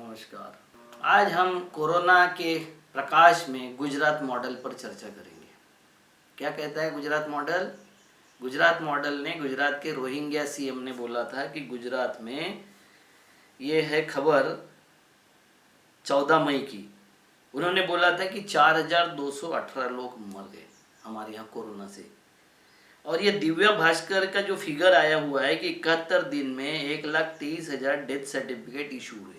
नमस्कार। आज हम कोरोना के प्रकाश में गुजरात मॉडल पर चर्चा करेंगे। क्या कहता है गुजरात मॉडल? गुजरात मॉडल ने, गुजरात के रोहिंग्या सीएम ने बोला था कि गुजरात में ये है खबर 14 मई की। उन्होंने बोला था कि 4,218 लोग मर गए हमारे यहाँ कोरोना से। और ये दिव्य भास्कर का जो फिगर आया हुआ है कि 71 दिन में 1,23,000 डेथ सर्टिफिकेट इशू हुए।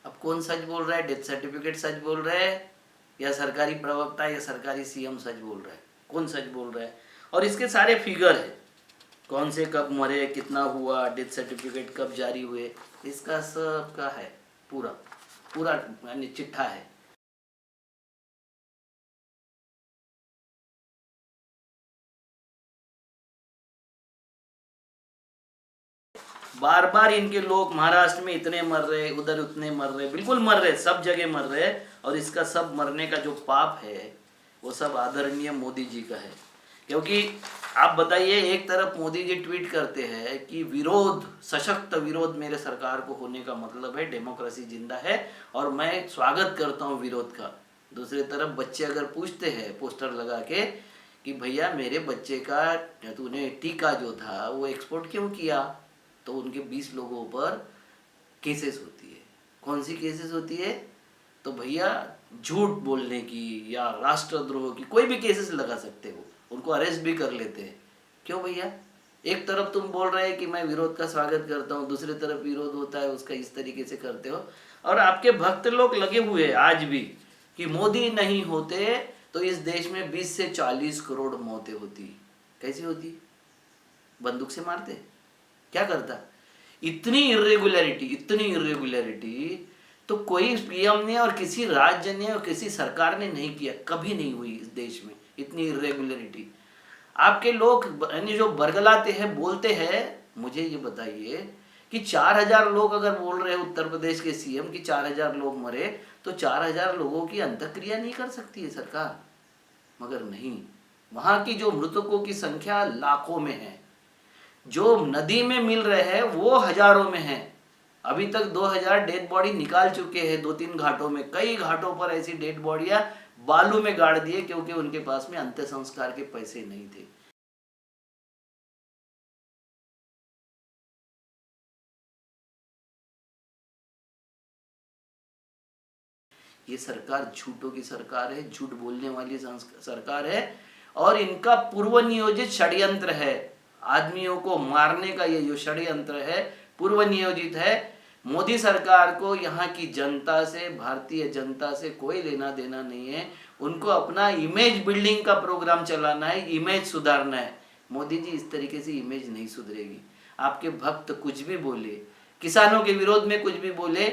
अब कौन सच बोल रहा है? डेथ सर्टिफिकेट सच बोल रहा है या सरकारी प्रवक्ता या सरकारी सीएम सच बोल रहा है? कौन सच बोल रहा है? और इसके सारे फिगर है, कौन से कब मरे, कितना हुआ, डेथ सर्टिफिकेट कब जारी हुए, इसका सब का है पूरा पूरा यानी चिट्ठा है। बार बार इनके लोग महाराष्ट्र में इतने मर रहे, उधर उतने मर रहे, बिल्कुल मर रहे, सब जगह मर रहे। और इसका सब मरने का जो पाप है वो सब आदरणीय मोदी जी का है। क्योंकि आप बताइए, एक तरफ मोदी जी ट्वीट करते हैं कि विरोध, सशक्त विरोध मेरे सरकार को होने का मतलब है डेमोक्रेसी जिंदा है और मैं स्वागत करता हूँ विरोध का। दूसरी तरफ बच्चे अगर पूछते हैं पोस्टर लगा के कि भैया मेरे बच्चे का तूने टीका जो था वो एक्सपोर्ट क्यों किया, तो उनके 20 लोगों पर केसेस होती है। कौन सी केसेस होती है? तो भैया झूठ बोलने की या राष्ट्रद्रोह की कोई भी केसेस लगा सकते हो, उनको अरेस्ट भी कर लेते हैं। क्यों भैया? एक तरफ तुम बोल रहे हैं कि मैं विरोध का स्वागत करता हूँ, दूसरी तरफ विरोध होता है उसका इस तरीके से करते हो। और आपके भक्त लोग लगे हुए हैं आज भी कि मोदी नहीं होते तो इस देश में 20 से 40 करोड़ मौतें होती। कैसी होती? बंदूक से मारते? क्या करता? इतनी इरेगुलरिटी तो कोई पीएम ने और किसी राज्य ने और किसी सरकार ने नहीं किया, कभी नहीं हुई इस देश में इतनी इरेगुलरिटी। आपके लोग यानी जो बरगलाते हैं, बोलते हैं, मुझे ये बताइए कि 4,000 लोग अगर बोल रहे हैं उत्तर प्रदेश के सीएम कि 4,000 लोग मरे, तो 4,000 लोगों की अंतक्रिया नहीं कर सकती है सरकार? मगर नहीं, वहां की जो मृतकों की संख्या लाखों में है, जो नदी में मिल रहे हैं वो हजारों में हैं। अभी तक 2,000 डेड बॉडी निकाल चुके हैं 2-3 घाटों में। कई घाटों पर ऐसी डेड बॉडियां बालू में गाड़ दिए क्योंकि उनके पास में अंत्य संस्कार के पैसे नहीं थे। ये सरकार झूठों की सरकार है, झूठ बोलने वाली सरकार है और इनका पूर्व नियोजित षड्यंत्र है। आदमियों को मारने का ये जो षड्यंत्र है पूर्व नियोजित है। मोदी सरकार को यहाँ की जनता से, भारतीय जनता से कोई लेना देना नहीं है। उनको अपना इमेज बिल्डिंग का प्रोग्राम चलाना है, इमेज सुधारना है। मोदी जी, इस तरीके से इमेज नहीं सुधरेगी। आपके भक्त कुछ भी बोले, किसानों के विरोध में कुछ भी बोले,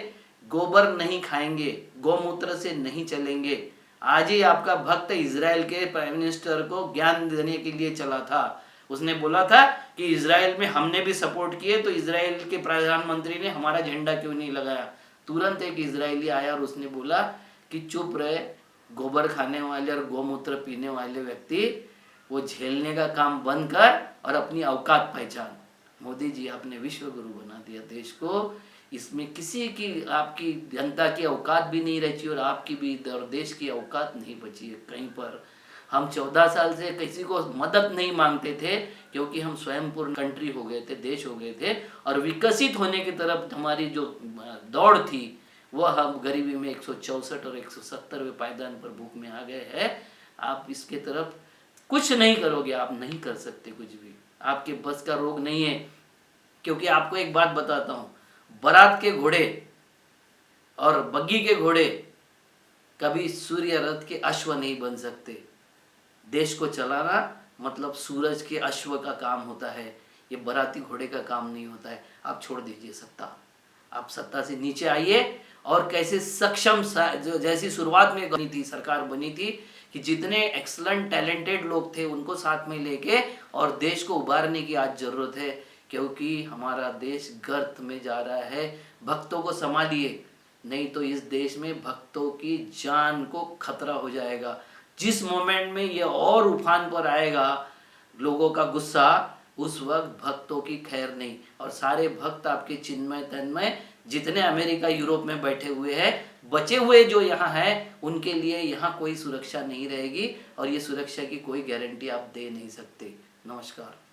गोबर नहीं खाएंगे, गौमूत्र से नहीं चलेंगे। आज ही आपका भक्त इजराइल के प्राइम मिनिस्टर को ज्ञान देने के लिए चला था। उसने बोला था कि इजराइल में हमने भी सपोर्ट किए, तो इजराइल के प्रधानमंत्री ने हमारा झंडा क्यों नहीं लगाया? तुरंत एक इजरायली आया और उसने बोला कि चुप रहे, गोबर खाने वाले और गौमूत्र पीने वाले व्यक्ति, वो झेलने का काम बंद कर और अपनी औकात पहचान। मोदी जी, आपने विश्व गुरु बना दिया देश को। इसमें किसी की, आपकी जनता की औकात भी नहीं रची और आपकी भी और देश की औकात नहीं बची है कहीं पर। हम 14 साल से किसी को मदद नहीं मांगते थे क्योंकि हम स्वयं पूर्ण कंट्री हो गए थे, देश हो गए थे और विकसित होने की तरफ हमारी जो दौड़ थी वह हम गरीबी में 164 और 170वें पायदान पर भूख में आ गए हैं। आप इसके तरफ कुछ नहीं करोगे, आप नहीं कर सकते कुछ भी, आपके बस का रोग नहीं है। क्योंकि आपको एक बात बताता हूँ, बारात के घोड़े और बग्गी के घोड़े कभी सूर्य रथ के अश्व नहीं बन सकते। देश को चलाना मतलब सूरज के अश्व का काम होता है, ये बाराती घोड़े का काम नहीं होता है। आप छोड़ दीजिए सत्ता, आप सत्ता से नीचे आइए और कैसे सक्षम, जो जैसी शुरुआत में बनी थी, सरकार बनी थी कि जितने एक्सलेंट टैलेंटेड लोग थे उनको साथ में लेके और देश को उभारने की आज जरूरत है। क्योंकि हमारा देश गर्त में जा रहा है। भक्तों को संभालिए, नहीं तो इस देश में भक्तों की जान को खतरा हो जाएगा। जिस मोमेंट में ये और उफान पर आएगा लोगों का गुस्सा, उस वक्त भक्तों की खैर नहीं। और सारे भक्त आपके चिन्मय तन्मय जितने अमेरिका यूरोप में बैठे हुए हैं, बचे हुए जो यहाँ हैं उनके लिए यहाँ कोई सुरक्षा नहीं रहेगी और ये सुरक्षा की कोई गारंटी आप दे नहीं सकते। नमस्कार।